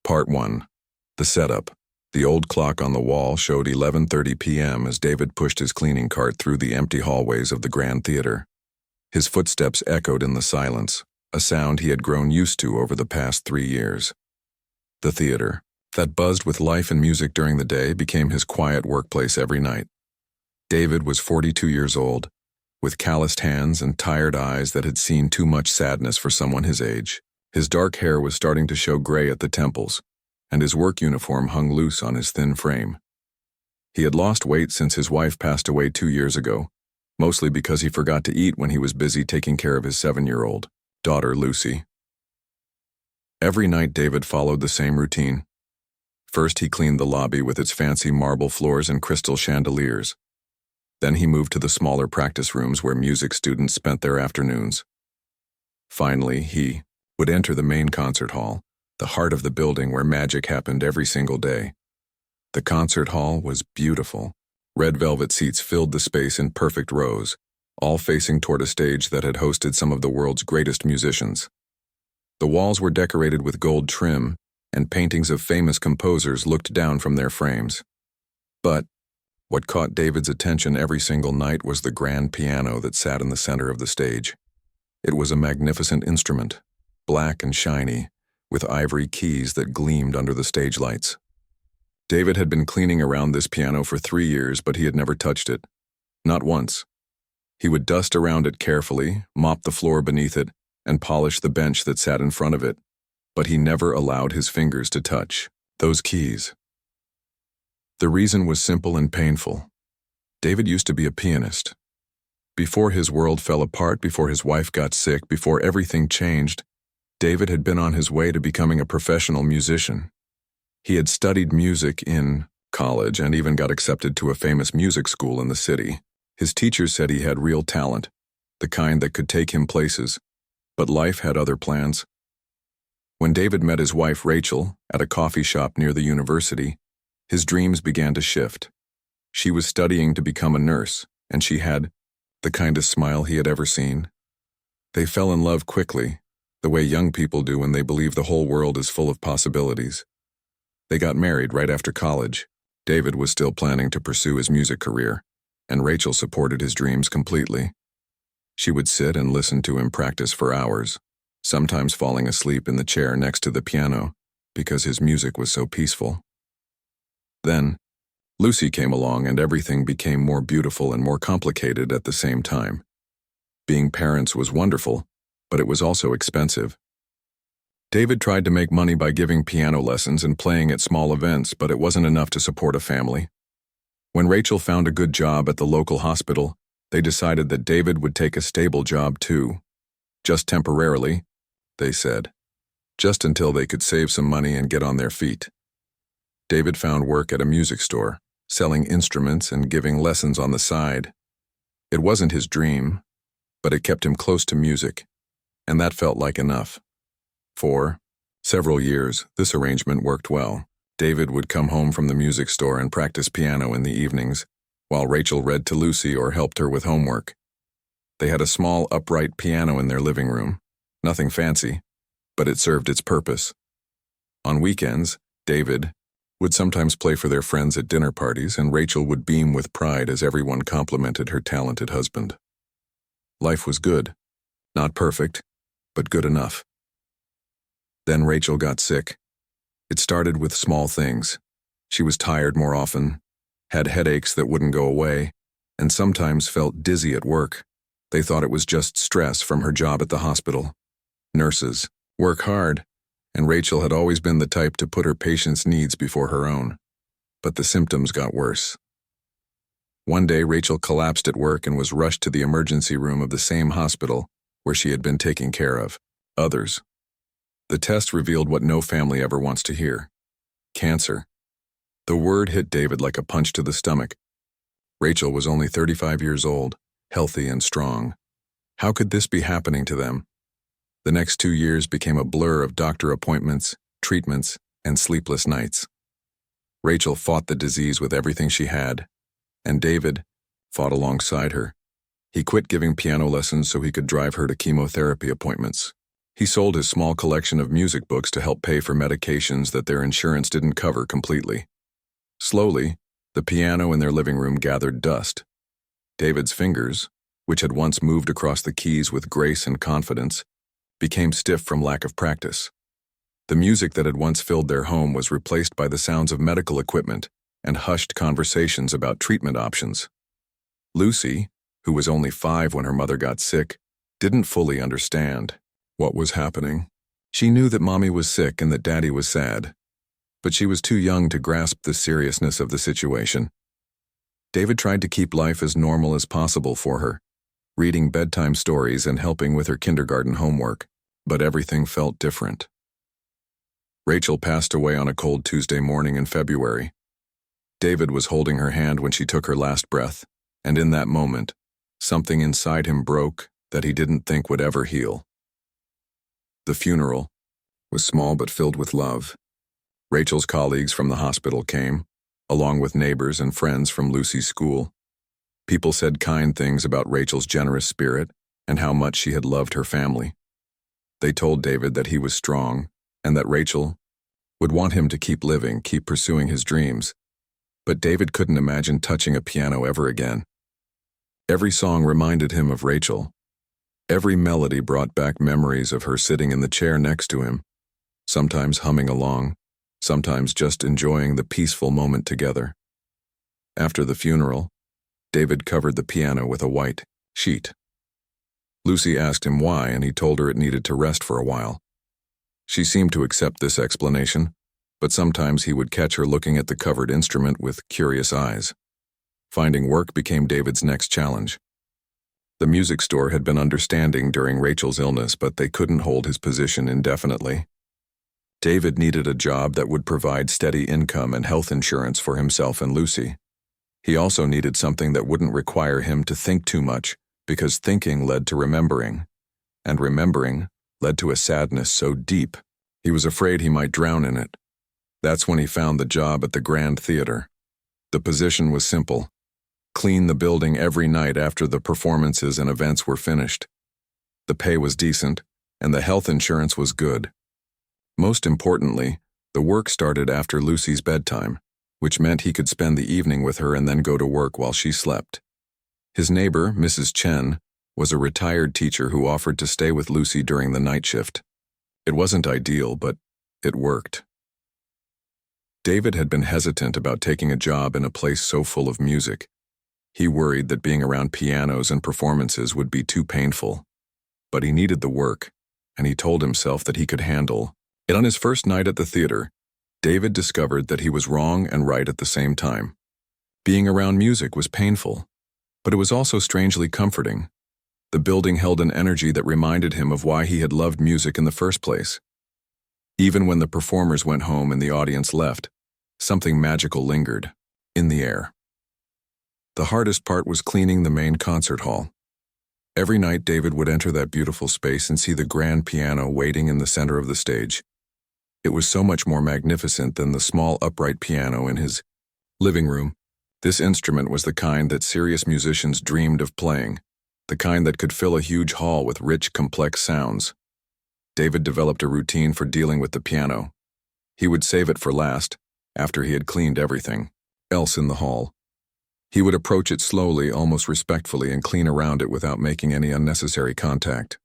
Part 1. The setup. The old clock on the wall showed 11:30 p.m. as David pushed his cleaning cart through the empty hallways of the Grand Theater. His footsteps echoed in the silence, a sound he had grown used to over the past 3 years. The theater, that buzzed with life and music during the day, became his quiet workplace every night. David was 42 years old, with calloused hands and tired eyes that had seen too much sadness for someone his age. His dark hair was starting to show gray at the temples, and his work uniform hung loose on his thin frame. He had lost weight since his wife passed away 2 years ago, mostly because he forgot to eat when he was busy taking care of his 7-year-old daughter, Lucy. Every night David followed the same routine. First, he cleaned the lobby with its fancy marble floors and crystal chandeliers. Then he moved to the smaller practice rooms where music students spent their afternoons. Finally, he would enter the main concert hall, the heart of the building where magic happened every single day. The concert hall was beautiful. Red velvet seats filled the space in perfect rows, all facing toward a stage that had hosted some of the world's greatest musicians. The walls were decorated with gold trim, and paintings of famous composers looked down from their frames. But what caught David's attention every single night was the grand piano that sat in the center of the stage. It was a magnificent instrument, black and shiny, with ivory keys that gleamed under the stage lights. David had been cleaning around this piano for 3 years, but he had never touched it. Not once. He would dust around it carefully, mop the floor beneath it, and polish the bench that sat in front of it, but he never allowed his fingers to touch those keys. The reason was simple and painful. David used to be a pianist. Before his world fell apart, before his wife got sick, before everything changed, David had been on his way to becoming a professional musician. He had studied music in college and even got accepted to a famous music school in the city. His teachers said he had real talent, the kind that could take him places, but life had other plans. When David met his wife Rachel at a coffee shop near the university, his dreams began to shift. She was studying to become a nurse, and she had the kindest smile he had ever seen. They fell in love quickly, the way young people do when they believe the whole world is full of possibilities. They got married right after college. David was still planning to pursue his music career, and Rachel supported his dreams completely. She would sit and listen to him practice for hours, sometimes falling asleep in the chair next to the piano because his music was so peaceful. Then, Lucy came along and everything became more beautiful and more complicated at the same time. Being parents was wonderful, but it was also expensive. David tried to make money by giving piano lessons and playing at small events, but it wasn't enough to support a family. When Rachel found a good job at the local hospital, they decided that David would take a stable job too. Just temporarily, they said. Just until they could save some money and get on their feet. David found work at a music store, selling instruments and giving lessons on the side. It wasn't his dream, but it kept him close to music, and that felt like enough. For several years, this arrangement worked well. David would come home from the music store and practice piano in the evenings, while Rachel read to Lucy or helped her with homework. They had a small upright piano in their living room. Nothing fancy, but it served its purpose. On weekends, David would sometimes play for their friends at dinner parties, and Rachel would beam with pride as everyone complimented her talented husband. Life was good. Not perfect, but good enough. Then Rachel got sick. It started with small things. She was tired more often, had headaches that wouldn't go away, and sometimes felt dizzy at work. They thought it was just stress from her job at the hospital. Nurses work hard, and Rachel had always been the type to put her patients' needs before her own. But the symptoms got worse. One day, Rachel collapsed at work and was rushed to the emergency room of the same hospital where she had been taking care of others. The test revealed what no family ever wants to hear: cancer. The word hit David like a punch to the stomach. Rachel was only 35 years old, healthy and strong. How could this be happening to them? The next 2 years became a blur of doctor appointments, treatments, and sleepless nights. Rachel fought the disease with everything she had, and David fought alongside her. He quit giving piano lessons so he could drive her to chemotherapy appointments. He sold his small collection of music books to help pay for medications that their insurance didn't cover completely. Slowly, the piano in their living room gathered dust. David's fingers, which had once moved across the keys with grace and confidence, became stiff from lack of practice. The music that had once filled their home was replaced by the sounds of medical equipment and hushed conversations about treatment options. Lucy, who was only 5 when her mother got sick, didn't fully understand what was happening. She knew that Mommy was sick and that Daddy was sad, but she was too young to grasp the seriousness of the situation. David tried to keep life as normal as possible for her, reading bedtime stories and helping with her kindergarten homework, but everything felt different. Rachel passed away on a cold Tuesday morning in February. David was holding her hand when she took her last breath, and in that moment, something inside him broke that he didn't think would ever heal. The funeral was small but filled with love. Rachel's colleagues from the hospital came, along with neighbors and friends from Lucy's school. People said kind things about Rachel's generous spirit and how much she had loved her family. They told David that he was strong and that Rachel would want him to keep living, keep pursuing his dreams. But David couldn't imagine touching a piano ever again. Every song reminded him of Rachel. Every melody brought back memories of her sitting in the chair next to him, sometimes humming along, sometimes just enjoying the peaceful moment together. After the funeral, David covered the piano with a white sheet. Lucy asked him why, and he told her it needed to rest for a while. She seemed to accept this explanation, but sometimes he would catch her looking at the covered instrument with curious eyes. Finding work became David's next challenge. The music store had been understanding during Rachel's illness, but they couldn't hold his position indefinitely. David needed a job that would provide steady income and health insurance for himself and Lucy. He also needed something that wouldn't require him to think too much, because thinking led to remembering, and remembering led to a sadness so deep, he was afraid he might drown in it. That's when he found the job at the Grand Theater. The position was simple: clean the building every night after the performances and events were finished. The pay was decent, and the health insurance was good. Most importantly, the work started after Lucy's bedtime, which meant he could spend the evening with her and then go to work while she slept. His neighbor, Mrs. Chen, was a retired teacher who offered to stay with Lucy during the night shift. It wasn't ideal, but it worked. David had been hesitant about taking a job in a place so full of music. He worried that being around pianos and performances would be too painful. But he needed the work, and he told himself that he could handle it. On his first night at the theater, David discovered that he was wrong and right at the same time. Being around music was painful, but it was also strangely comforting. The building held an energy that reminded him of why he had loved music in the first place. Even when the performers went home and the audience left, something magical lingered in the air. The hardest part was cleaning the main concert hall. Every night David would enter that beautiful space and see the grand piano waiting in the center of the stage. It was so much more magnificent than the small upright piano in his living room. This instrument was the kind that serious musicians dreamed of playing, the kind that could fill a huge hall with rich, complex sounds. David developed a routine for dealing with the piano. He would save it for last, after he had cleaned everything else in the hall. He would approach it slowly, almost respectfully, and clean around it without making any unnecessary contact.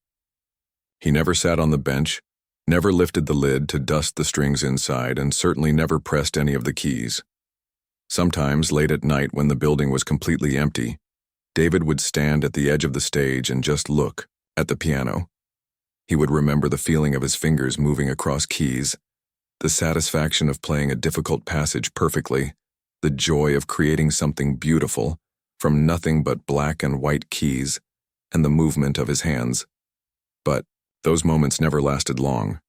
He never sat on the bench, never lifted the lid to dust the strings inside, and certainly never pressed any of the keys. Sometimes, late at night when the building was completely empty, David would stand at the edge of the stage and just look at the piano. He would remember the feeling of his fingers moving across keys, the satisfaction of playing a difficult passage perfectly, the joy of creating something beautiful from nothing but black and white keys, and the movement of his hands. But those moments never lasted long.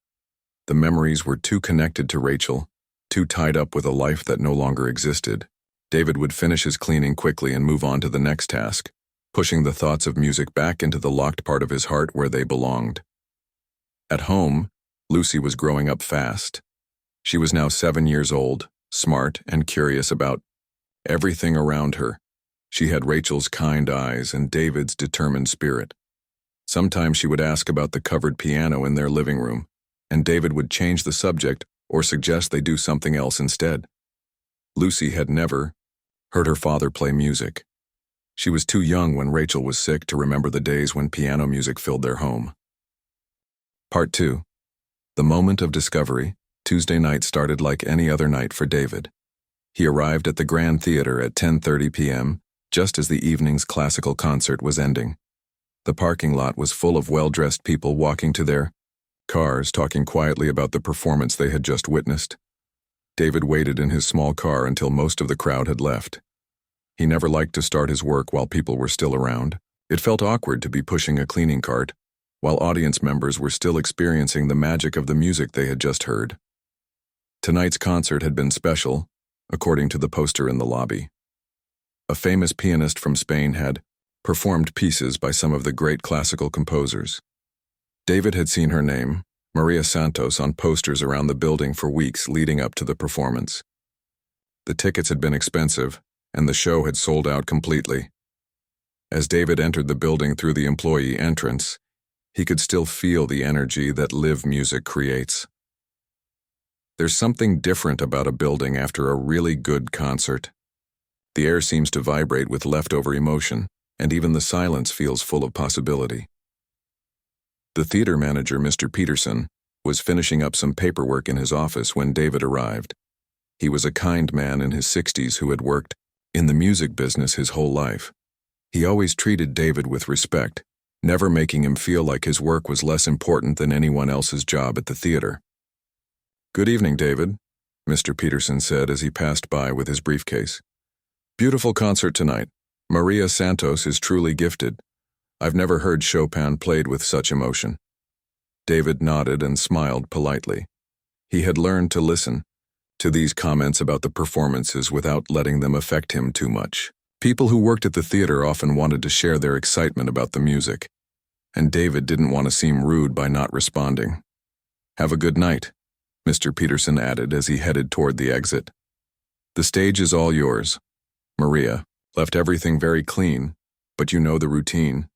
The memories were too connected to Rachel, too tied up with a life that no longer existed. David would finish his cleaning quickly and move on to the next task, pushing the thoughts of music back into the locked part of his heart where they belonged. At home, Lucy was growing up fast. She was now 7 years old, smart and curious about everything around her. She had Rachel's kind eyes and David's determined spirit. Sometimes she would ask about the covered piano in their living room, and David would change the subject or suggest they do something else instead. Lucy had never heard her father play music. She was too young when Rachel was sick to remember the days when piano music filled their home. Part 2. The moment of discovery. Tuesday night started like any other night for David. He arrived at the Grand Theater at 10:30 p.m., just as the evening's classical concert was ending. The parking lot was full of well-dressed people walking to their cars, talking quietly about the performance they had just witnessed. David waited in his small car until most of the crowd had left. He never liked to start his work while people were still around. It felt awkward to be pushing a cleaning cart, while audience members were still experiencing the magic of the music they had just heard. Tonight's concert had been special, according to the poster in the lobby. A famous pianist from Spain had performed pieces by some of the great classical composers. David had seen her name, Maria Santos, on posters around the building for weeks leading up to the performance. The tickets had been expensive, and the show had sold out completely. As David entered the building through the employee entrance, he could still feel the energy that live music creates. There's something different about a building after a really good concert. The air seems to vibrate with leftover emotion, and even the silence feels full of possibility. The theater manager, Mr. Peterson, was finishing up some paperwork in his office when David arrived. He was a kind man in his 60s who had worked in the music business his whole life. He always treated David with respect, never making him feel like his work was less important than anyone else's job at the theater. "Good evening, David," Mr. Peterson said as he passed by with his briefcase. "Beautiful concert tonight. Maria Santos is truly gifted. I've never heard Chopin played with such emotion." David nodded and smiled politely. He had learned to listen to these comments about the performances without letting them affect him too much. People who worked at the theater often wanted to share their excitement about the music, and David didn't want to seem rude by not responding. "Have a good night," Mr. Peterson added as he headed toward the exit. "The stage is all yours. Maria left everything very clean, but you know the routine."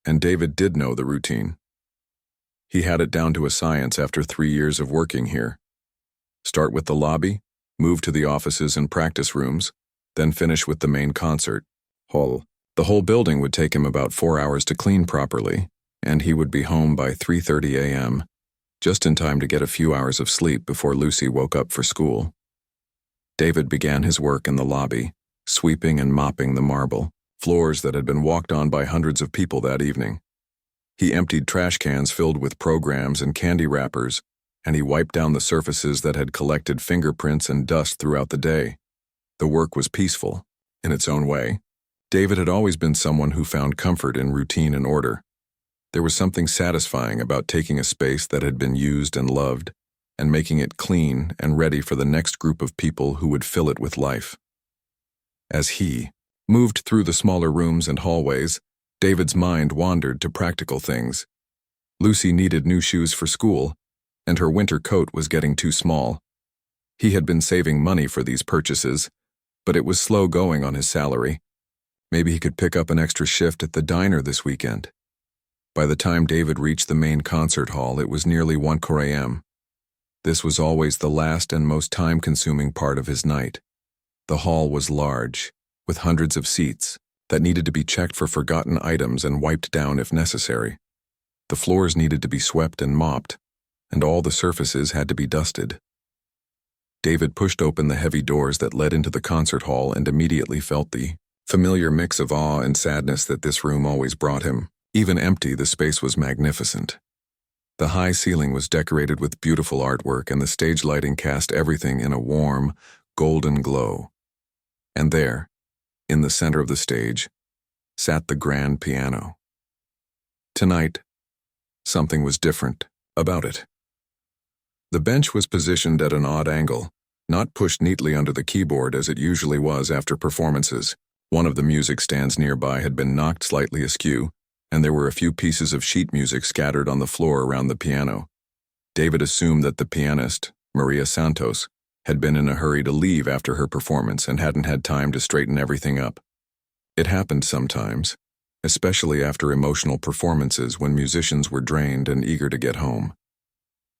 And David did know the routine. He had it down to a science after 3 years of working here. Start with the lobby, move to the offices and practice rooms, then finish with the main concert hall. The whole building would take him about 4 hours to clean properly, and he would be home by 3:30 a.m., just in time to get a few hours of sleep before Lucy woke up for school. David began his work in the lobby, sweeping and mopping the marble floors that had been walked on by hundreds of people that evening. He emptied trash cans filled with programs and candy wrappers, and he wiped down the surfaces that had collected fingerprints and dust throughout the day. The work was peaceful, in its own way. David had always been someone who found comfort in routine and order. There was something satisfying about taking a space that had been used and loved, and making it clean and ready for the next group of people who would fill it with life. As he moved through the smaller rooms and hallways, David's mind wandered to practical things. Lucy needed new shoes for school, and her winter coat was getting too small. He had been saving money for these purchases, but it was slow going on his salary. Maybe he could pick up an extra shift at the diner this weekend. By the time David reached the main concert hall, it was nearly 1 a.m. This was always the last and most time-consuming part of his night. The hall was large, with hundreds of seats that needed to be checked for forgotten items and wiped down if necessary. The floors needed to be swept and mopped, and all the surfaces had to be dusted. David pushed open the heavy doors that led into the concert hall and immediately felt the familiar mix of awe and sadness that this room always brought him. Even empty, the space was magnificent. The high ceiling was decorated with beautiful artwork, and the stage lighting cast everything in a warm, golden glow. And there, in the center of the stage, sat the grand piano. Tonight, something was different about it. The bench was positioned at an odd angle, not pushed neatly under the keyboard as it usually was after performances. One of the music stands nearby had been knocked slightly askew, and there were a few pieces of sheet music scattered on the floor around the piano. David assumed that the pianist, Maria Santos, had been in a hurry to leave after her performance and hadn't had time to straighten everything up. It happened sometimes. especially after emotional performances when musicians were drained and eager to get home.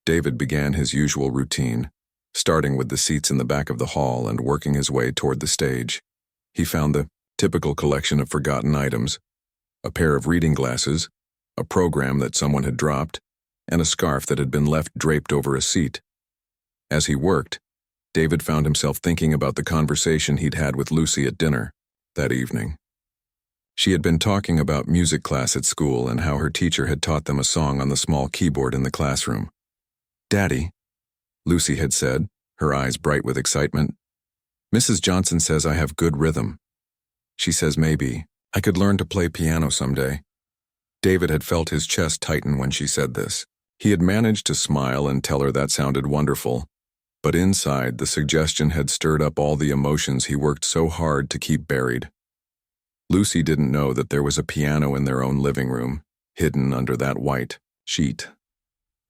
David began his usual routine, starting with the seats in the back of the hall and working his way toward the stage. He found the typical collection of forgotten items: a pair of reading glasses, a program that someone had dropped, and a scarf that had been left draped over a seat. As he worked, David found himself thinking about the conversation he'd had with Lucy at dinner that evening. She had been talking about music class at school and how her teacher had taught them a song on the small keyboard in the classroom. "Daddy," Lucy had said, her eyes bright with excitement, "Mrs. Johnson says I have good rhythm. She says maybe I could learn to play piano someday." David had felt his chest tighten when she said this. He had managed to smile and tell her that sounded wonderful, but inside the suggestion had stirred up all the emotions he worked so hard to keep buried. Lucy didn't know that there was a piano in their own living room, hidden under that white sheet.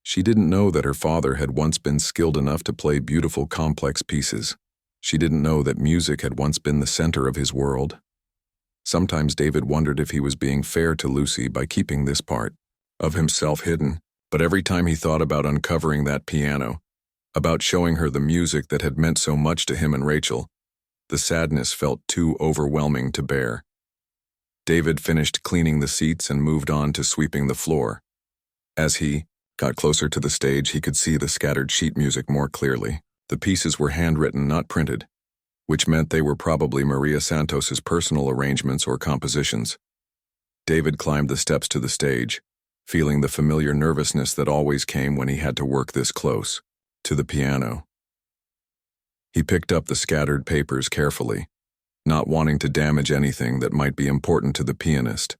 She didn't know that her father had once been skilled enough to play beautiful, complex pieces. She didn't know that music had once been the center of his world. Sometimes David wondered if he was being fair to Lucy by keeping this part of himself hidden, but every time he thought about uncovering that piano, about showing her the music that had meant so much to him and Rachel, the sadness felt too overwhelming to bear. David finished cleaning the seats and moved on to sweeping the floor. As he got closer to the stage, he could see the scattered sheet music more clearly. The pieces were handwritten, not printed, which meant they were probably Maria Santos's personal arrangements or compositions. David climbed the steps to the stage, feeling the familiar nervousness that always came when he had to work this close to the piano. He picked up the scattered papers carefully, not wanting to damage anything that might be important to the pianist.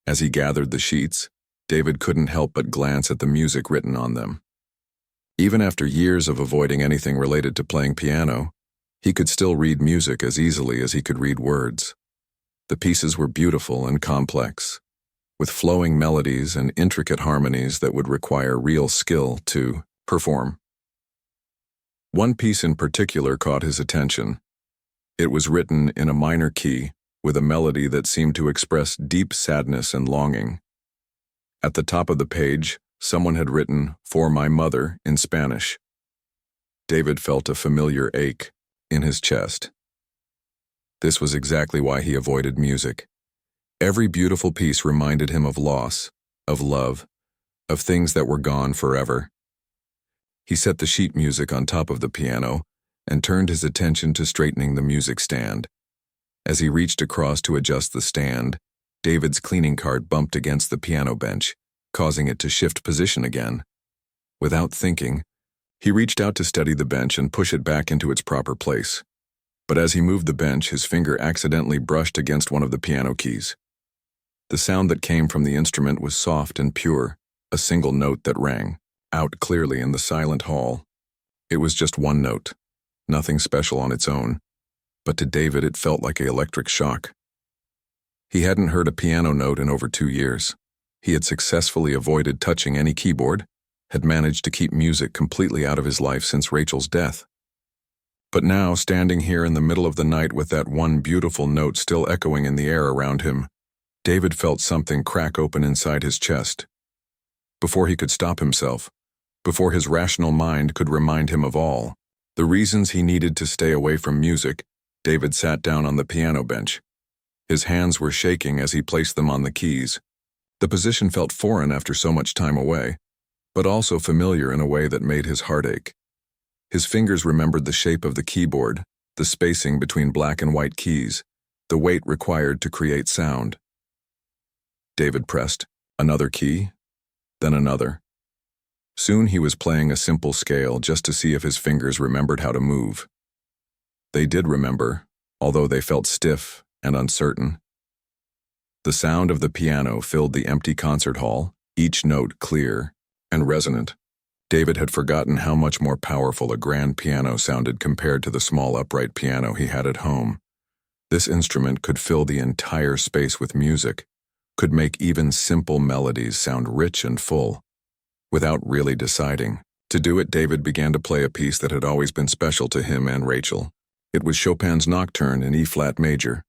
As he gathered the sheets, David couldn't help but glance at the music written on them. Even after years of avoiding anything related to playing piano, he could still read music as easily as he could read words. The pieces were beautiful and complex, with flowing melodies and intricate harmonies that would require real skill to perform. One piece in particular caught his attention. It was written in a minor key, with a melody that seemed to express deep sadness and longing. At the top of the page, someone had written, "For my mother," in Spanish. David felt a familiar ache in his chest. This was exactly why he avoided music. Every beautiful piece reminded him of loss, of love, of things that were gone forever. He set the sheet music on top of the piano and turned his attention to straightening the music stand. As he reached across to adjust the stand, David's cleaning cart bumped against the piano bench, causing it to shift position again. Without thinking, he reached out to steady the bench and push it back into its proper place. But as he moved the bench, his finger accidentally brushed against one of the piano keys. The sound that came from the instrument was soft and pure, a single note that rang out clearly in the silent hall. It was just one note, nothing special on its own, but to David it felt like an electric shock. He hadn't heard a piano note in over 2 years. He had successfully avoided touching any keyboard, had managed to keep music completely out of his life since Rachel's death. But now, standing here in the middle of the night with that one beautiful note still echoing in the air around him, David felt something crack open inside his chest. Before he could stop himself, before his rational mind could remind him of all the reasons he needed to stay away from music, David sat down on the piano bench. His hands were shaking as he placed them on the keys. The position felt foreign after so much time away, but also familiar in a way that made his heart ache. His fingers remembered the shape of the keyboard, the spacing between black and white keys, the weight required to create sound. David pressed another key, then another. Soon he was playing a simple scale just to see if his fingers remembered how to move. They did remember, although they felt stiff and uncertain. The sound of the piano filled the empty concert hall, each note clear and resonant. David had forgotten how much more powerful a grand piano sounded compared to the small upright piano he had at home. This instrument could fill the entire space with music, could make even simple melodies sound rich and full. Without really deciding to do it, David began to play a piece that had always been special to him and Rachel. It was Chopin's Nocturne in E-flat major.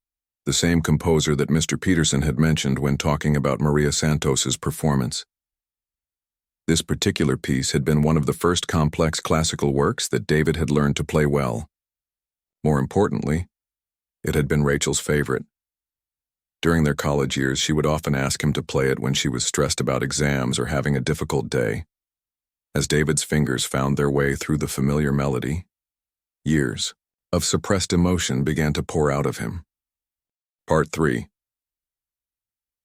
the same composer that Mr. Peterson had mentioned when talking about Maria Santos's performance. This particular piece had been one of the first complex classical works that David had learned to play well. More importantly, it had been Rachel's favorite. During their college years, she would often ask him to play it when she was stressed about exams or having a difficult day. As David's fingers found their way through the familiar melody, years of suppressed emotion began to pour out of him. Part 3.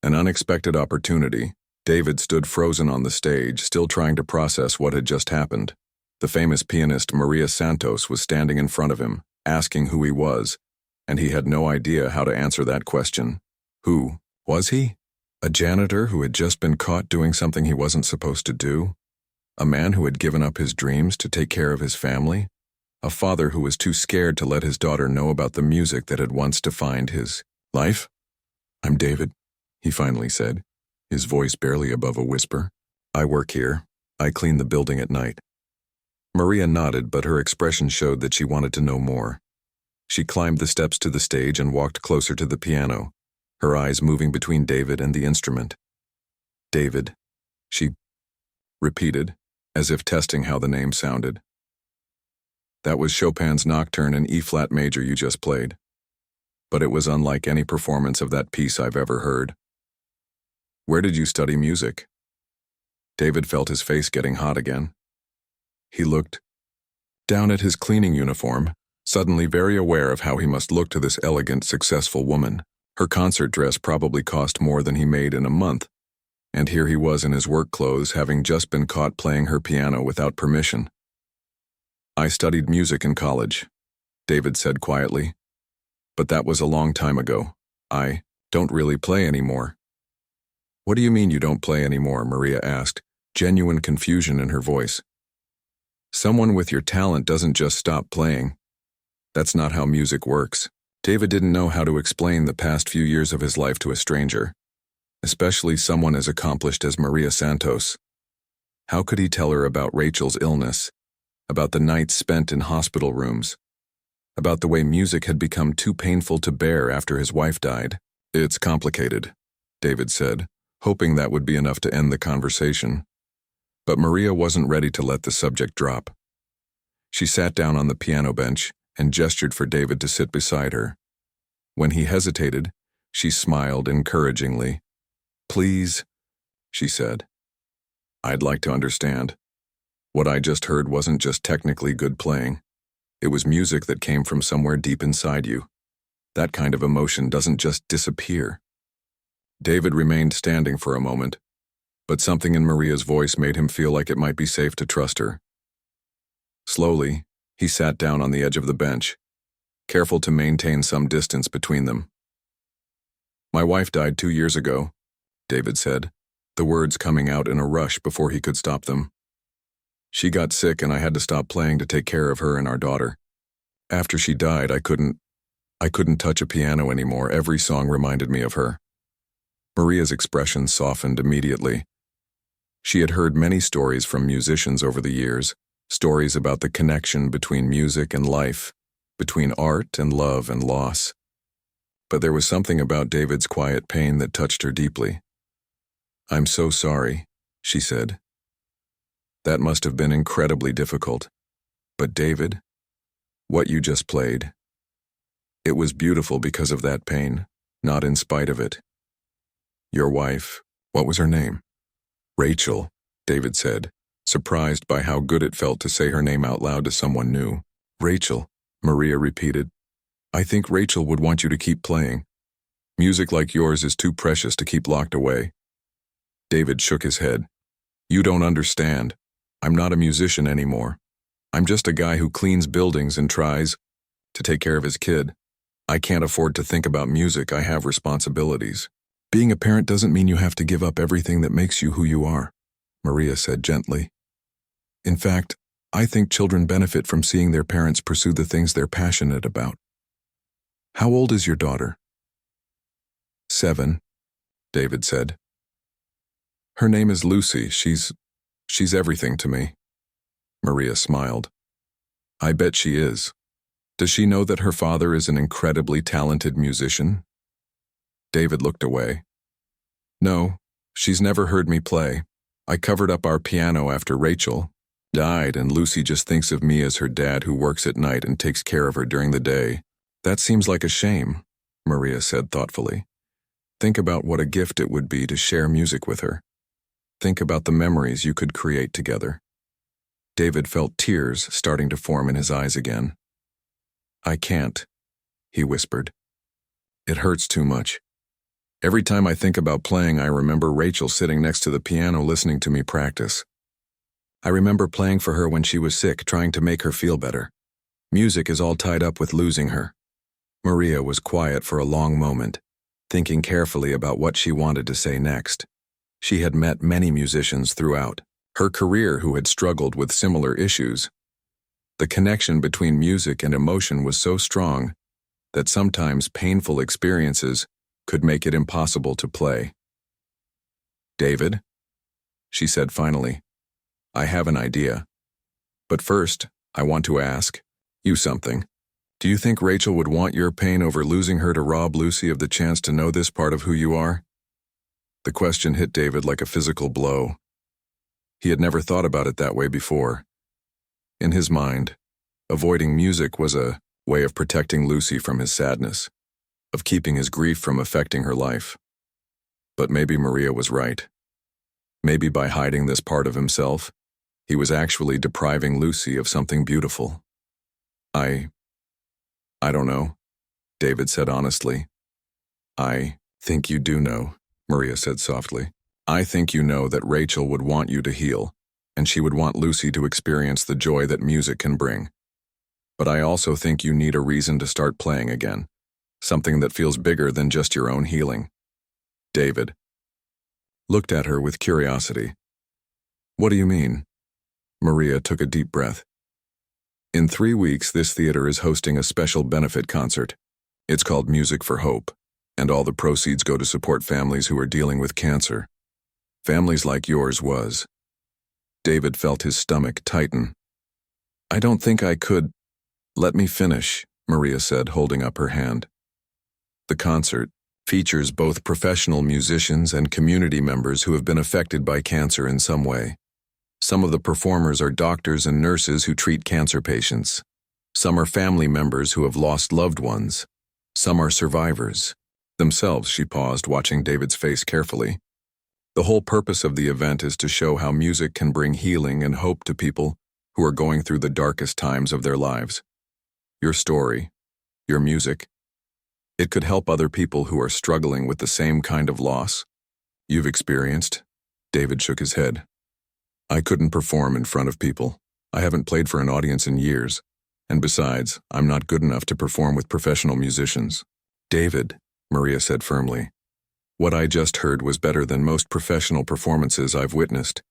An unexpected opportunity. David stood frozen on the stage, still trying to process what had just happened. The famous pianist Maria Santos was standing in front of him, asking who he was, and he had no idea how to answer that question. Who was he? A janitor who had just been caught doing something he wasn't supposed to do? A man who had given up his dreams to take care of his family? A father who was too scared to let his daughter know about the music that had once defined his life? "I'm David," he finally said, his voice barely above a whisper. "I work here. I clean the building at night." Maria nodded, but her expression showed that she wanted to know more. She climbed the steps to the stage and walked closer to the piano, her eyes moving between David and the instrument. "David," she repeated, as if testing how the name sounded. "That was Chopin's Nocturne in E-flat major you just played. But it was unlike any performance of that piece I've ever heard. Where did you study music?" David felt his face getting hot again. He looked down at his cleaning uniform, suddenly very aware of how he must look to this elegant, successful woman. Her concert dress probably cost more than he made in a month, and here he was in his work clothes, having just been caught playing her piano without permission. "I studied music in college," David said quietly. "But that was a long time ago. I don't really play anymore." "What do you mean you don't play anymore?" Maria asked, genuine confusion in her voice. "Someone with your talent doesn't just stop playing. That's not how music works." David didn't know how to explain the past few years of his life to a stranger, especially someone as accomplished as Maria Santos. How could he tell her about Rachel's illness, about the nights spent in hospital rooms, about the way music had become too painful to bear after his wife died? "It's complicated," David said, hoping that would be enough to end the conversation. But Maria wasn't ready to let the subject drop. She sat down on the piano bench and gestured for David to sit beside her. When he hesitated, she smiled encouragingly. "Please," she said. "I'd like to understand. What I just heard wasn't just technically good playing. It was music that came from somewhere deep inside you. That kind of emotion doesn't just disappear." David remained standing for a moment, but something in Maria's voice made him feel like it might be safe to trust her. Slowly, he sat down on the edge of the bench, careful to maintain some distance between them. "My wife died 2 years ago," David said, the words coming out in a rush before he could stop them. "She got sick and I had to stop playing to take care of her and our daughter. After she died, I couldn't touch a piano anymore. Every song reminded me of her." Maria's expression softened immediately. She had heard many stories from musicians over the years, stories about the connection between music and life, between art and love and loss. But there was something about David's quiet pain that touched her deeply. "I'm so sorry," she said. "That must have been incredibly difficult. But David, what you just played, it was beautiful because of that pain, not in spite of it. Your wife, what was her name?" "Rachel," David said, surprised by how good it felt to say her name out loud to someone new. "Rachel," Maria repeated. "I think Rachel would want you to keep playing. Music like yours is too precious to keep locked away." David shook his head. "You don't understand. I'm not a musician anymore. I'm just a guy who cleans buildings and tries to take care of his kid. I can't afford to think about music. I have responsibilities." "Being a parent doesn't mean you have to give up everything that makes you who you are," Maria said gently. "In fact, I think children benefit from seeing their parents pursue the things they're passionate about." "How old is your daughter?" 7, David said. "Her name is Lucy. She's everything to me." Maria smiled. "I bet she is. Does she know that her father is an incredibly talented musician?" David looked away. No, she's never heard me play. I covered up our piano after Rachel died, and Lucy just thinks of me as her dad who works at night and takes care of her during the day. That seems like a shame, Maria said thoughtfully. Think about what a gift it would be to share music with her. Think about the memories you could create together. David felt tears starting to form in his eyes again. I can't, he whispered. It hurts too much. Every time I think about playing, I remember Rachel sitting next to the piano listening to me practice. I remember playing for her when she was sick, trying to make her feel better. Music is all tied up with losing her. Maria was quiet for a long moment, thinking carefully about what she wanted to say next. She had met many musicians throughout her career who had struggled with similar issues. The connection between music and emotion was so strong that sometimes painful experiences could make it impossible to play. David, she said finally, I have an idea. But first, I want to ask you something. Do you think Rachel would want your pain over losing her to rob Lucy of the chance to know this part of who you are? The question hit David like a physical blow. He had never thought about it that way before. In his mind, avoiding music was a way of protecting Lucy from his sadness, of keeping his grief from affecting her life. But maybe Maria was right. Maybe by hiding this part of himself, he was actually depriving Lucy of something beautiful. I don't know, David said honestly. I think you do know, Maria said softly. I think you know that Rachel would want you to heal, and she would want Lucy to experience the joy that music can bring. But I also think you need a reason to start playing again, something that feels bigger than just your own healing. David looked at her with curiosity. What do you mean? Maria took a deep breath. In 3 weeks, this theater is hosting a special benefit concert. It's called Music for Hope, and all the proceeds go to support families who are dealing with cancer. Families like yours was. David felt his stomach tighten. I don't think I could. Let me finish, Maria said, holding up her hand. The concert features both professional musicians and community members who have been affected by cancer in some way. Some of the performers are doctors and nurses who treat cancer patients. Some are family members who have lost loved ones. Some are survivors themselves. She paused, watching David's face carefully. The whole purpose of the event is to show how music can bring healing and hope to people who are going through the darkest times of their lives. Your story, your music, it could help other people who are struggling with the same kind of loss you've experienced. David shook his head. I couldn't perform in front of people. I haven't played for an audience in years. And besides, I'm not good enough to perform with professional musicians. David, Maria said firmly, what I just heard was better than most professional performances I've witnessed.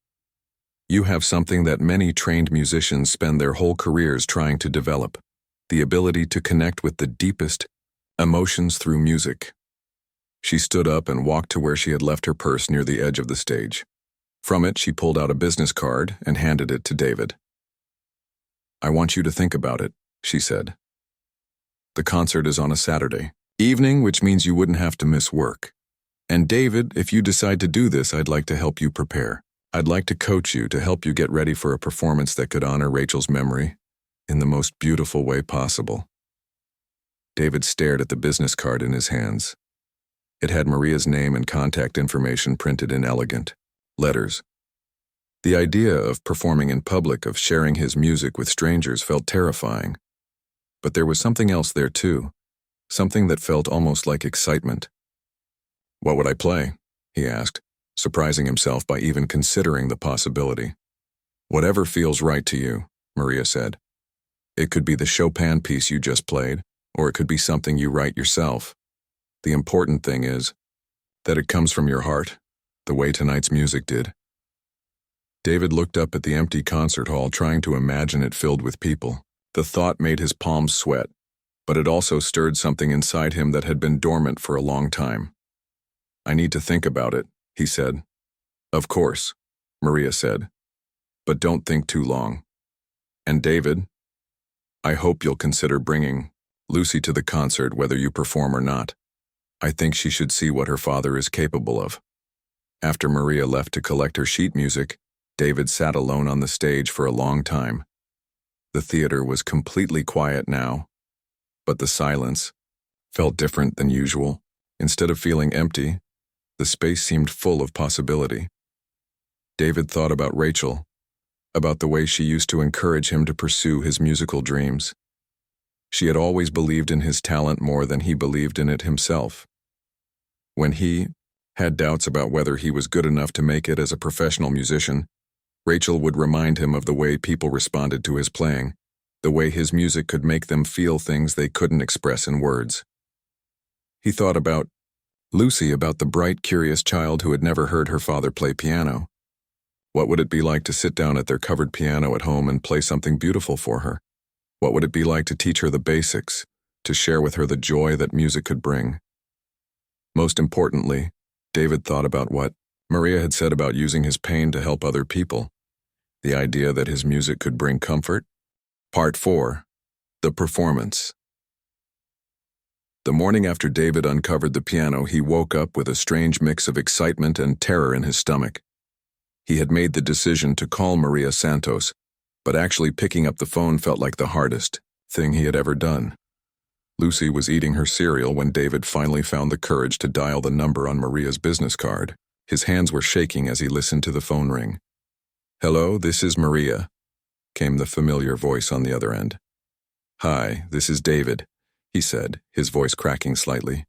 You have something that many trained musicians spend their whole careers trying to develop, the ability to connect with the deepest emotions through music. She stood up and walked to where she had left her purse near the edge of the stage. From it, she pulled out a business card and handed it to David. I want you to think about it, she said. The concert is on a Saturday evening, which means you wouldn't have to miss work. And David, if you decide to do this, I'd like to help you prepare. I'd like to coach you to help you get ready for a performance that could honor Rachel's memory in the most beautiful way possible. David stared at the business card in his hands. It had Maria's name and contact information printed in elegant letters. The idea of performing in public, of sharing his music with strangers, felt terrifying. But there was something else there too, something that felt almost like excitement. What would I play? He asked, surprising himself by even considering the possibility. Whatever feels right to you, Maria said. It could be the Chopin piece you just played, or it could be something you write yourself. The important thing is that it comes from your heart, the way tonight's music did. David looked up at the empty concert hall, trying to imagine it filled with people. The thought made his palms sweat, but it also stirred something inside him that had been dormant for a long time. I need to think about it, he said. Of course, Maria said, but don't think too long. And David, I hope you'll consider bringing Lucy to the concert whether you perform or not. I think she should see what her father is capable of. After Maria left to collect her sheet music, David sat alone on the stage for a long time. The theater was completely quiet now, but the silence felt different than usual. Instead of feeling empty, the space seemed full of possibility. David thought about Rachel, about the way she used to encourage him to pursue his musical dreams. She had always believed in his talent more than he believed in it himself. When he had doubts about whether he was good enough to make it as a professional musician, Rachel would remind him of the way people responded to his playing, the way his music could make them feel things they couldn't express in words. He thought about Lucy, about the bright, curious child who had never heard her father play piano. What would it be like to sit down at their covered piano at home and play something beautiful for her? What would it be like to teach her the basics, to share with her the joy that music could bring? Most importantly, David thought about what Maria had said about using his pain to help other people, the idea that his music could bring comfort. Part 4. The Performance. The morning after David uncovered the piano, he woke up with a strange mix of excitement and terror in his stomach. He had made the decision to call Maria Santos, but actually picking up the phone felt like the hardest thing he had ever done. Lucy was eating her cereal when David finally found the courage to dial the number on Maria's business card. His hands were shaking as he listened to the phone ring. "Hello, this is Maria," came the familiar voice on the other end. "Hi, this is David," he said, his voice cracking slightly.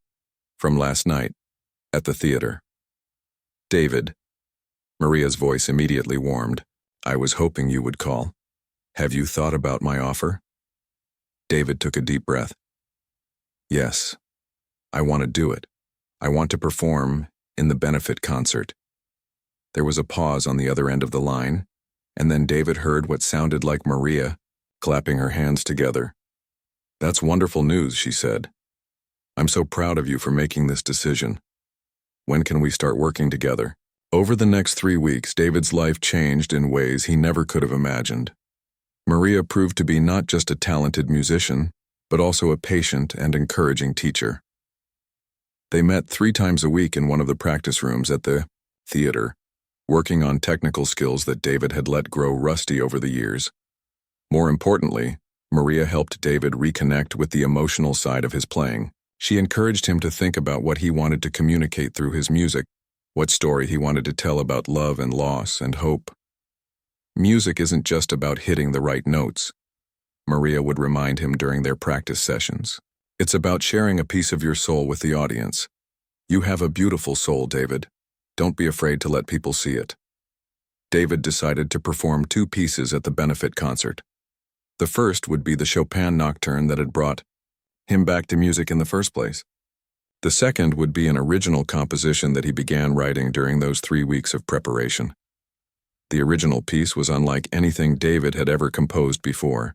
"From last night, at the theater." "David." Maria's voice immediately warmed. "I was hoping you would call. Have you thought about my offer?" David took a deep breath. "Yes, I want to do it. I want to perform in the benefit concert." There was a pause on the other end of the line, and then David heard what sounded like Maria clapping her hands together. "That's wonderful news," she said. "I'm so proud of you for making this decision. When can we start working together?" Over the next 3 weeks, David's life changed in ways he never could have imagined. Maria proved to be not just a talented musician, but also a patient and encouraging teacher. They met 3 times a week in one of the practice rooms at the theater, working on technical skills that David had let grow rusty over the years. More importantly, Maria helped David reconnect with the emotional side of his playing. She encouraged him to think about what he wanted to communicate through his music, what story he wanted to tell about love and loss and hope. Music isn't just about hitting the right notes, Maria would remind him during their practice sessions. It's about sharing a piece of your soul with the audience. You have a beautiful soul, David. Don't be afraid to let people see it. David decided to perform 2 pieces at the benefit concert. The first would be the Chopin Nocturne that had brought him back to music in the first place. The second would be an original composition that he began writing during those 3 weeks of preparation. The original piece was unlike anything David had ever composed before.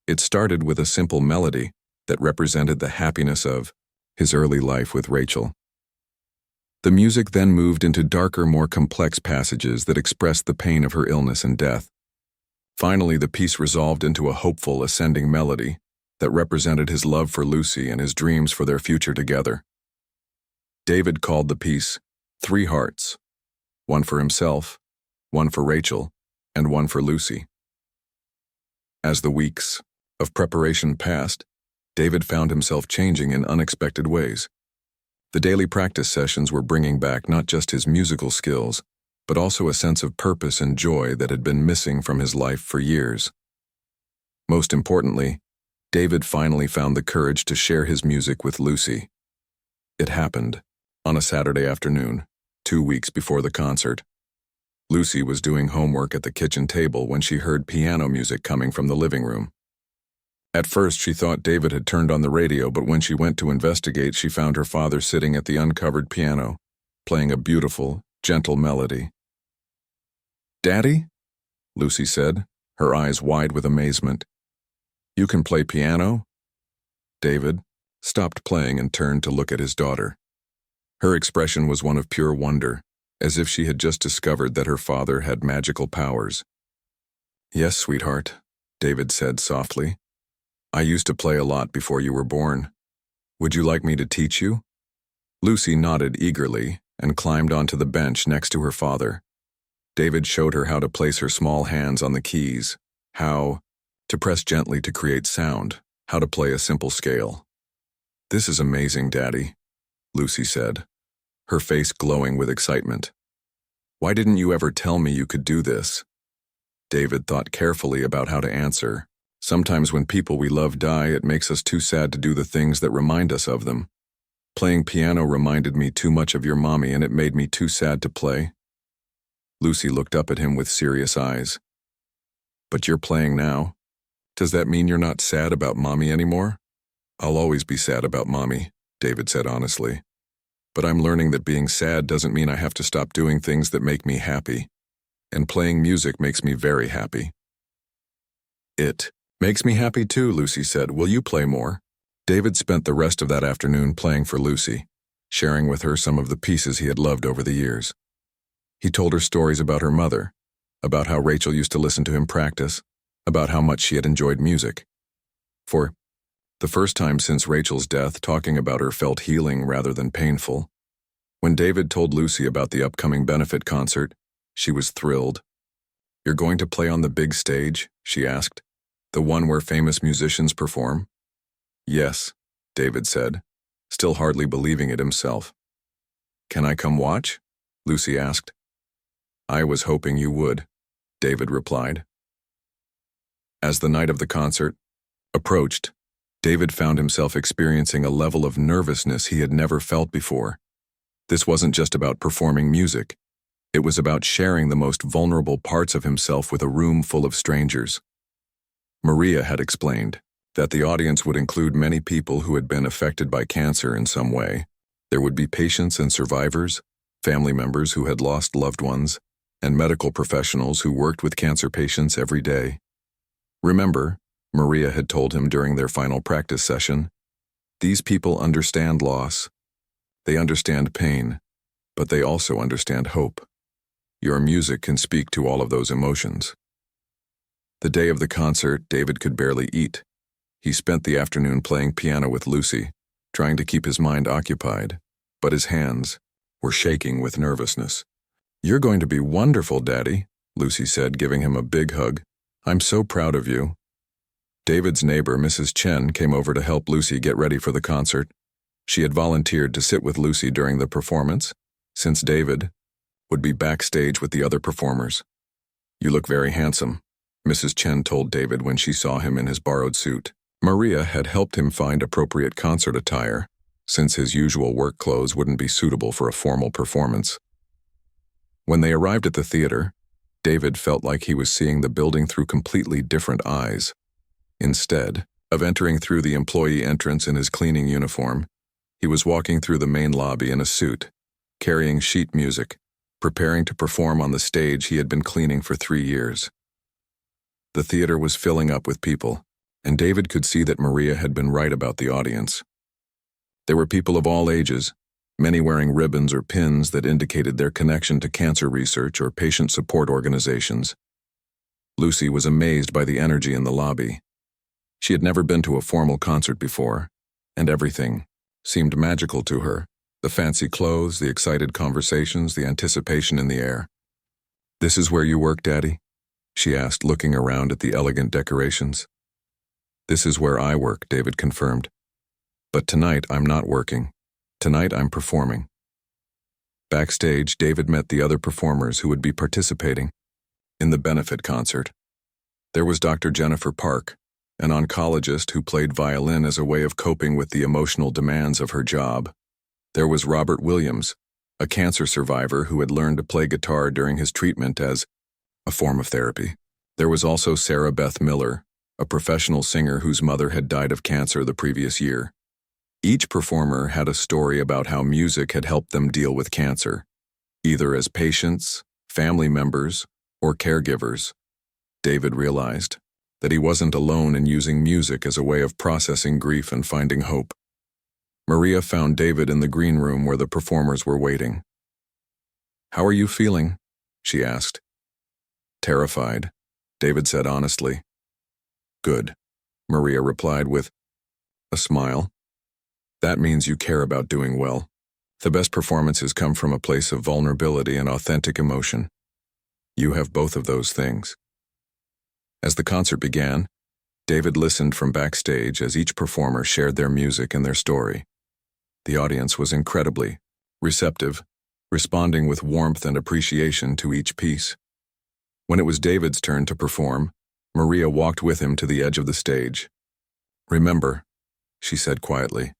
It started with a simple melody that represented the happiness of his early life with Rachel. The music then moved into darker, more complex passages that expressed the pain of her illness and death. Finally, the piece resolved into a hopeful, ascending melody that represented his love for Lucy and his dreams for their future together. David called the piece 3 Hearts, one for himself, one for Rachel, and one for Lucy. As the weeks of preparation passed, David found himself changing in unexpected ways. The daily practice sessions were bringing back not just his musical skills, but also a sense of purpose and joy that had been missing from his life for years. Most importantly, David finally found the courage to share his music with Lucy. It happened on a Saturday afternoon, 2 weeks before the concert. Lucy was doing homework at the kitchen table when she heard piano music coming from the living room. At first, she thought David had turned on the radio, but when she went to investigate, she found her father sitting at the uncovered piano, playing a beautiful, gentle melody. "Daddy?" Lucy said, her eyes wide with amazement. "You can play piano?" David stopped playing and turned to look at his daughter. Her expression was one of pure wonder, as if she had just discovered that her father had magical powers. "Yes, sweetheart," David said softly. "I used to play a lot before you were born. Would you like me to teach you?" Lucy nodded eagerly and climbed onto the bench next to her father. David showed her how to place her small hands on the keys, how to press gently to create sound, how to play a simple scale. "This is amazing, Daddy," Lucy said, her face glowing with excitement. "Why didn't you ever tell me you could do this?" David thought carefully about how to answer. Sometimes when people we love die, it makes us too sad to do the things that remind us of them. Playing piano reminded me too much of your mommy, and it made me too sad to play. Lucy looked up at him with serious eyes. "But you're playing now. Does that mean you're not sad about mommy anymore?" "I'll always be sad about mommy," David said honestly. "But I'm learning that being sad doesn't mean I have to stop doing things that make me happy. And playing music makes me very happy." "It makes me happy too," Lucy said. "Will you play more?" David spent the rest of that afternoon playing for Lucy, sharing with her some of the pieces he had loved over the years. He told her stories about her mother, about how Rachel used to listen to him practice, about how much she had enjoyed music. For the first time since Rachel's death, talking about her felt healing rather than painful. When David told Lucy about the upcoming benefit concert, she was thrilled. "You're going to play on the big stage?" she asked. "The one where famous musicians perform?" "Yes," David said, still hardly believing it himself. "Can I come watch?" Lucy asked. "I was hoping you would," David replied. As the night of the concert approached, David found himself experiencing a level of nervousness he had never felt before. This wasn't just about performing music. It was about sharing the most vulnerable parts of himself with a room full of strangers. Maria had explained that the audience would include many people who had been affected by cancer in some way. There would be patients and survivors, family members who had lost loved ones, and medical professionals who worked with cancer patients every day. Remember, Maria had told him during their final practice session, these people understand loss. They understand pain, but they also understand hope. Your music can speak to all of those emotions. The day of the concert, David could barely eat. He spent the afternoon playing piano with Lucy, trying to keep his mind occupied, but his hands were shaking with nervousness. "You're going to be wonderful, Daddy," Lucy said, giving him a big hug. "I'm so proud of you." David's neighbor, Mrs. Chen, came over to help Lucy get ready for the concert. She had volunteered to sit with Lucy during the performance, since David would be backstage with the other performers. "You look very handsome," Mrs. Chen told David when she saw him in his borrowed suit. Maria had helped him find appropriate concert attire, since his usual work clothes wouldn't be suitable for a formal performance. When they arrived at the theater, David felt like he was seeing the building through completely different eyes. Instead of entering through the employee entrance in his cleaning uniform, he was walking through the main lobby in a suit, carrying sheet music, preparing to perform on the stage he had been cleaning for 3 years. The theater was filling up with people, and David could see that Maria had been right about the audience. There were people of all ages, many wearing ribbons or pins that indicated their connection to cancer research or patient support organizations. Lucy was amazed by the energy in the lobby. She had never been to a formal concert before, and everything seemed magical to her. The fancy clothes, the excited conversations, the anticipation in the air. "This is where you work, Daddy?" she asked, looking around at the elegant decorations. "This is where I work," David confirmed. "But tonight I'm not working. Tonight I'm performing." Backstage, David met the other performers who would be participating in the benefit concert. There was Dr. Jennifer Park, an oncologist who played violin as a way of coping with the emotional demands of her job. There was Robert Williams, a cancer survivor who had learned to play guitar during his treatment as a form of therapy. There was also Sarah Beth Miller, a professional singer whose mother had died of cancer the previous year. Each performer had a story about how music had helped them deal with cancer, either as patients, family members, or caregivers. David realized that he wasn't alone in using music as a way of processing grief and finding hope. Maria found David in the green room where the performers were waiting. "How are you feeling?" she asked. "Terrified," David said honestly. "Good," Maria replied with a smile. "That means you care about doing well." The best performances come from a place of vulnerability and authentic emotion. You have both of those things. As the concert began, David listened from backstage as each performer shared their music and their story. The audience was incredibly receptive, responding with warmth and appreciation to each piece. When it was David's turn to perform, Maria walked with him to the edge of the stage. "Remember," she said quietly,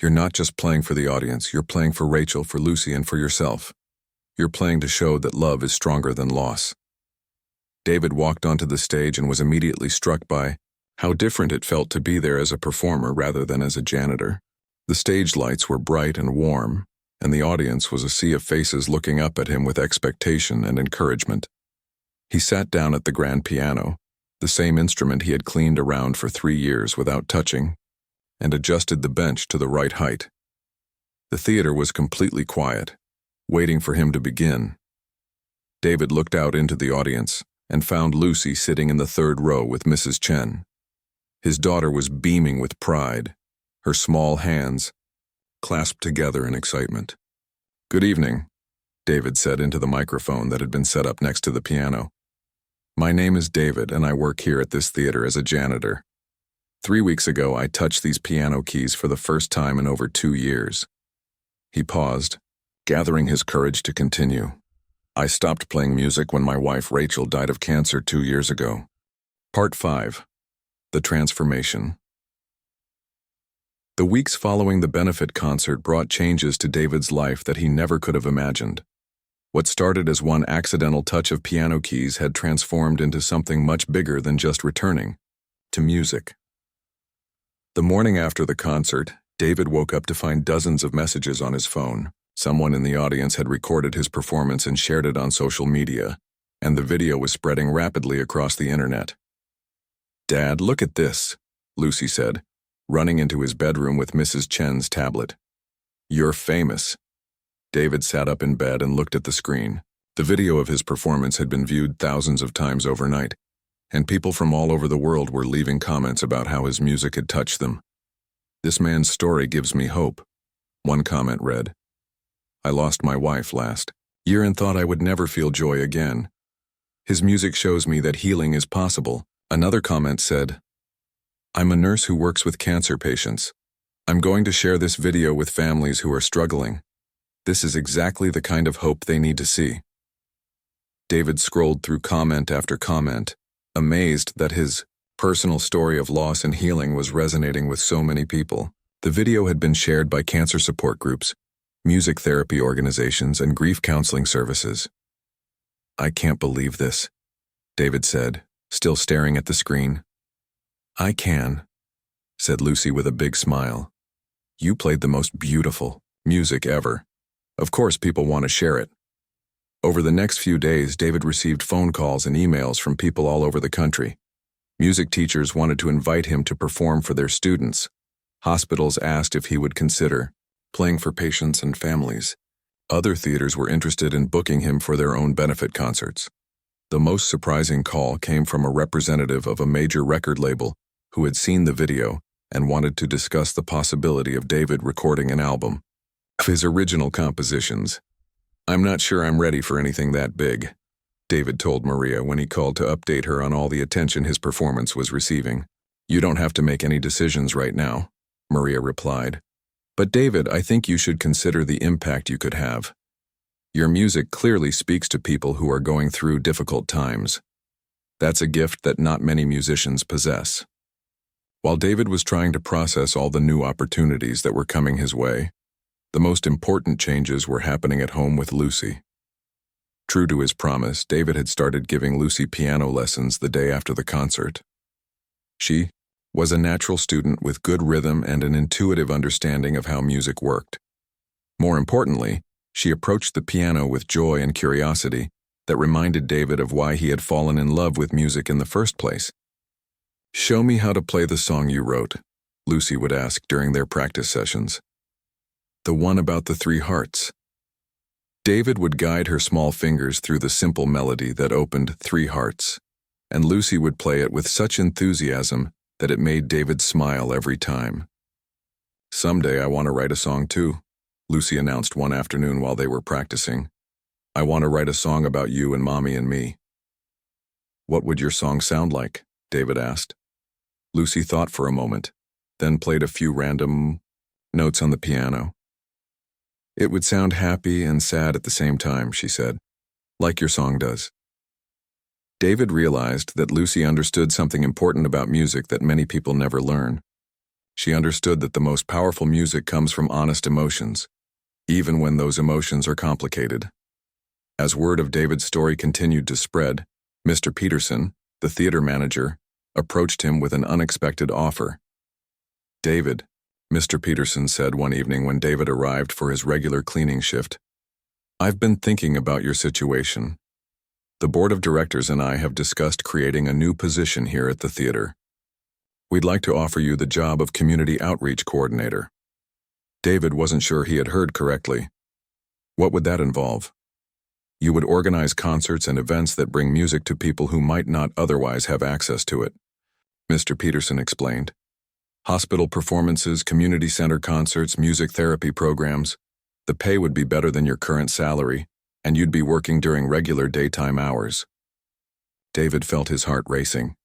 "you're not just playing for the audience, you're playing for Rachel, for Lucy, and for yourself. You're playing to show that love is stronger than loss." David walked onto the stage and was immediately struck by how different it felt to be there as a performer rather than as a janitor. The stage lights were bright and warm, and the audience was a sea of faces looking up at him with expectation and encouragement. He sat down at the grand piano, the same instrument he had cleaned around for 3 years without touching, and adjusted the bench to the right height. The theater was completely quiet, waiting for him to begin. David looked out into the audience and found Lucy sitting in the 3rd row with Mrs. Chen. His daughter was beaming with pride, her small hands clasped together in excitement. "Good evening," David said into the microphone that had been set up next to the piano. "My name is David, and I work here at this theater as a janitor. 3 weeks ago, I touched these piano keys for the first time in over 2 years. He paused, gathering his courage to continue. "I stopped playing music when my wife Rachel died of cancer 2 years ago." Part 5. The Transformation. The weeks following the benefit concert brought changes to David's life that he never could have imagined. What started as one accidental touch of piano keys had transformed into something much bigger than just returning to music. The morning after the concert, David woke up to find dozens of messages on his phone. Someone in the audience had recorded his performance and shared it on social media, and the video was spreading rapidly across the internet. "Dad, look at this," Lucy said, running into his bedroom with Mrs. Chen's tablet. "You're famous." David sat up in bed and looked at the screen. The video of his performance had been viewed thousands of times overnight, and people from all over the world were leaving comments about how his music had touched them. "This man's story gives me hope," one comment read. "I lost my wife last year and thought I would never feel joy again. His music shows me that healing is possible." Another comment said, "I'm a nurse who works with cancer patients. I'm going to share this video with families who are struggling. This is exactly the kind of hope they need to see." David scrolled through comment after comment, amazed that his personal story of loss and healing was resonating with so many people. The video had been shared by cancer support groups, music therapy organizations, and grief counseling services. "I can't believe this," David said, still staring at the screen. "I can," said Lucy with a big smile. "You played the most beautiful music ever. Of course people want to share it." Over the next few days, David received phone calls and emails from people all over the country. Music teachers wanted to invite him to perform for their students. Hospitals asked if he would consider playing for patients and families. Other theaters were interested in booking him for their own benefit concerts. The most surprising call came from a representative of a major record label who had seen the video and wanted to discuss the possibility of David recording an album of his original compositions. "I'm not sure I'm ready for anything that big," David told Maria when he called to update her on all the attention his performance was receiving. "You don't have to make any decisions right now," Maria replied. "But David, I think you should consider the impact you could have. Your music clearly speaks to people who are going through difficult times. That's a gift that not many musicians possess." While David was trying to process all the new opportunities that were coming his way, the most important changes were happening at home with Lucy. True to his promise, David had started giving Lucy piano lessons the day after the concert. She was a natural student with good rhythm and an intuitive understanding of how music worked. More importantly, she approached the piano with joy and curiosity that reminded David of why he had fallen in love with music in the first place. "Show me how to play the song you wrote," Lucy would ask during their practice sessions. "The one about the 3 hearts." David would guide her small fingers through the simple melody that opened 3 hearts, and Lucy would play it with such enthusiasm that it made David smile every time. "Someday I want to write a song too," Lucy announced one afternoon while they were practicing. "I want to write a song about you and Mommy and me." "What would your song sound like?" David asked. Lucy thought for a moment, then played a few random notes on the piano. "It would sound happy and sad at the same time," she said, "like your song does." David realized that Lucy understood something important about music that many people never learn. She understood that the most powerful music comes from honest emotions, even when those emotions are complicated. As word of David's story continued to spread, Mr. Peterson, the theater manager, approached him with an unexpected offer. "David," Mr. Peterson said one evening when David arrived for his regular cleaning shift, "I've been thinking about your situation. The board of directors and I have discussed creating a new position here at the theater. We'd like to offer you the job of community outreach coordinator." David wasn't sure he had heard correctly. "What would that involve?" "You would organize concerts and events that bring music to people who might not otherwise have access to it," Mr. Peterson explained. "Hospital performances, community center concerts, music therapy programs. The pay would be better than your current salary, and you'd be working during regular daytime hours." David felt his heart racing.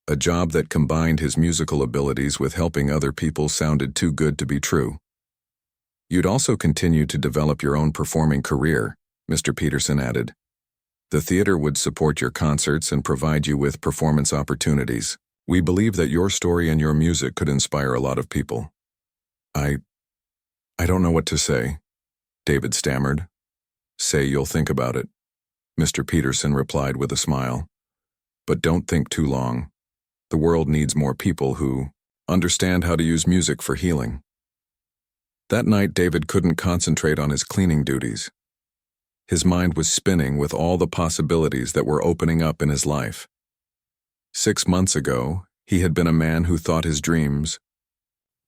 A job that combined his musical abilities with helping other people sounded too good to be true. "You'd also continue to develop your own performing career," Mr. Peterson added. "The theater would support your concerts and provide you with performance opportunities. We believe that your story and your music could inspire a lot of people." I don't know what to say," David stammered. "Say you'll think about it," Mr. Peterson replied with a smile. "But don't think too long. The world needs more people who understand how to use music for healing." That night, David couldn't concentrate on his cleaning duties. His mind was spinning with all the possibilities that were opening up in his life. 6 months ago, he had been a man who thought his dreams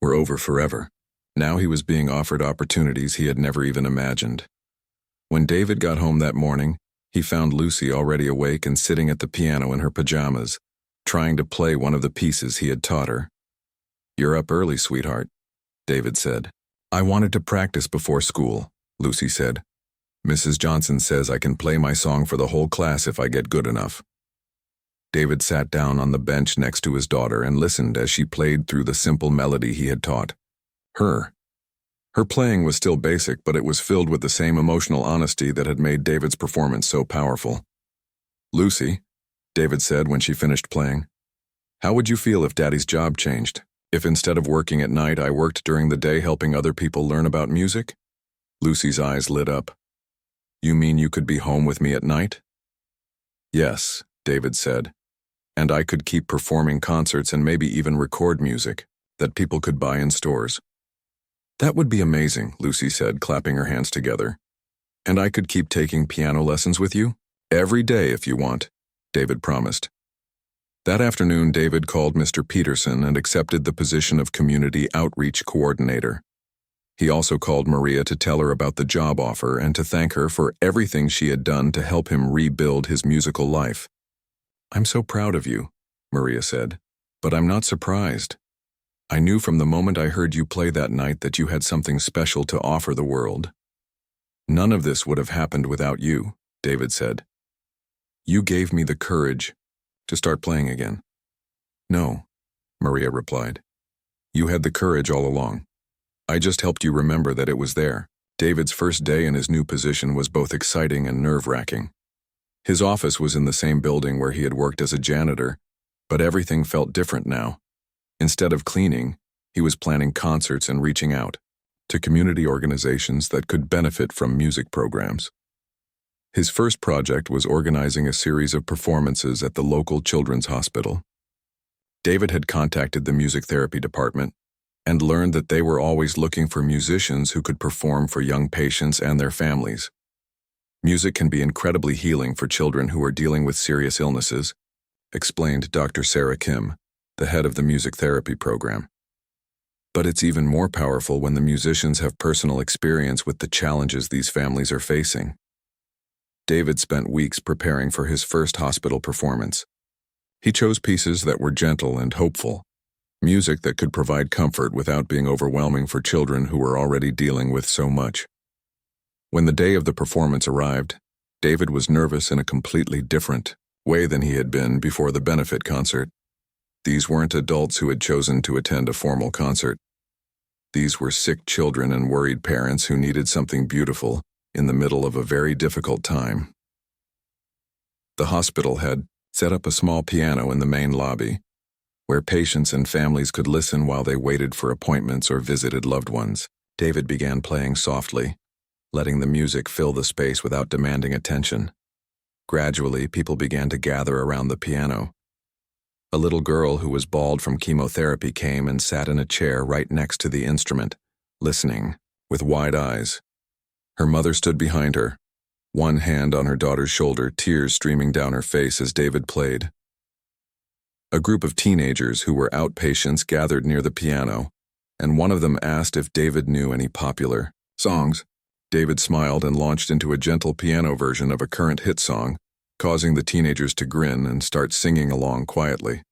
were over forever. Now he was being offered opportunities he had never even imagined. When David got home that morning, he found Lucy already awake and sitting at the piano in her pajamas, trying to play one of the pieces he had taught her. "You're up early, sweetheart," David said. "I wanted to practice before school," Lucy said. "Mrs. Johnson says I can play my song for the whole class if I get good enough." David sat down on the bench next to his daughter and listened as she played through the simple melody he had taught her. Her playing was still basic, but it was filled with the same emotional honesty that had made David's performance so powerful. "Lucy," David said when she finished playing, "how would you feel if Daddy's job changed? If instead of working at night, I worked during the day helping other people learn about music?" Lucy's eyes lit up. "You mean you could be home with me at night?" "Yes," David said, "and I could keep performing concerts and maybe even record music that people could buy in stores." "That would be amazing," Lucy said, clapping her hands together. "And I could keep taking piano lessons with you? Every day if you want," David promised. That afternoon, David called Mr. Peterson and accepted the position of community outreach coordinator. He also called Maria to tell her about the job offer and to thank her for everything she had done to help him rebuild his musical life. "I'm so proud of you," Maria said, "but I'm not surprised. I knew from the moment I heard you play that night that you had something special to offer the world." "None of this would have happened without you," David said. "You gave me the courage to start playing again." "No," Maria replied. "You had the courage all along. I just helped you remember that it was there." David's first day in his new position was both exciting and nerve-wracking. His office was in the same building where he had worked as a janitor, but everything felt different now. Instead of cleaning, he was planning concerts and reaching out to community organizations that could benefit from music programs. His first project was organizing a series of performances at the local children's hospital. David had contacted the music therapy department and learned that they were always looking for musicians who could perform for young patients and their families. "Music can be incredibly healing for children who are dealing with serious illnesses," explained Dr. Sarah Kim, the head of the music therapy program. "But it's even more powerful when the musicians have personal experience with the challenges these families are facing." David spent weeks preparing for his first hospital performance. He chose pieces that were gentle and hopeful, Music that could provide comfort without being overwhelming for children who were already dealing with so much. When the day of the performance arrived, David was nervous in a completely different way than he had been before the benefit concert. These weren't adults who had chosen to attend a formal concert. These were sick children and worried parents who needed something beautiful in the middle of a very difficult time. The hospital had set up a small piano in the main lobby, where patients and families could listen while they waited for appointments or visited loved ones. David began playing softly, letting the music fill the space without demanding attention. Gradually, people began to gather around the piano. A little girl who was bald from chemotherapy came and sat in a chair right next to the instrument, listening, with wide eyes. Her mother stood behind her, one hand on her daughter's shoulder, tears streaming down her face as David played. A group of teenagers who were outpatients gathered near the piano, and one of them asked if David knew any popular songs. David smiled and launched into a gentle piano version of a current hit song, causing the teenagers to grin and start singing along quietly.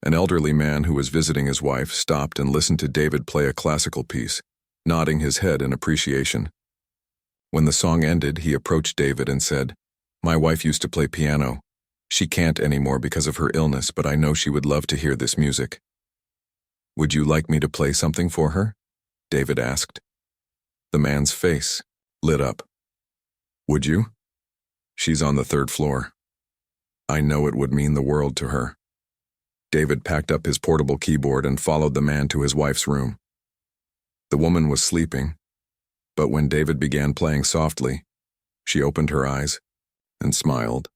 An elderly man who was visiting his wife stopped and listened to David play a classical piece, nodding his head in appreciation. When the song ended, he approached David and said, "My wife used to play piano. She can't anymore because of her illness, but I know she would love to hear this music. Would you like me to play something for her?" David asked. The man's face lit up. "Would you? She's on the 3rd floor. I know it would mean the world to her." David packed up his portable keyboard and followed the man to his wife's room. The woman was sleeping, but when David began playing softly, she opened her eyes and smiled.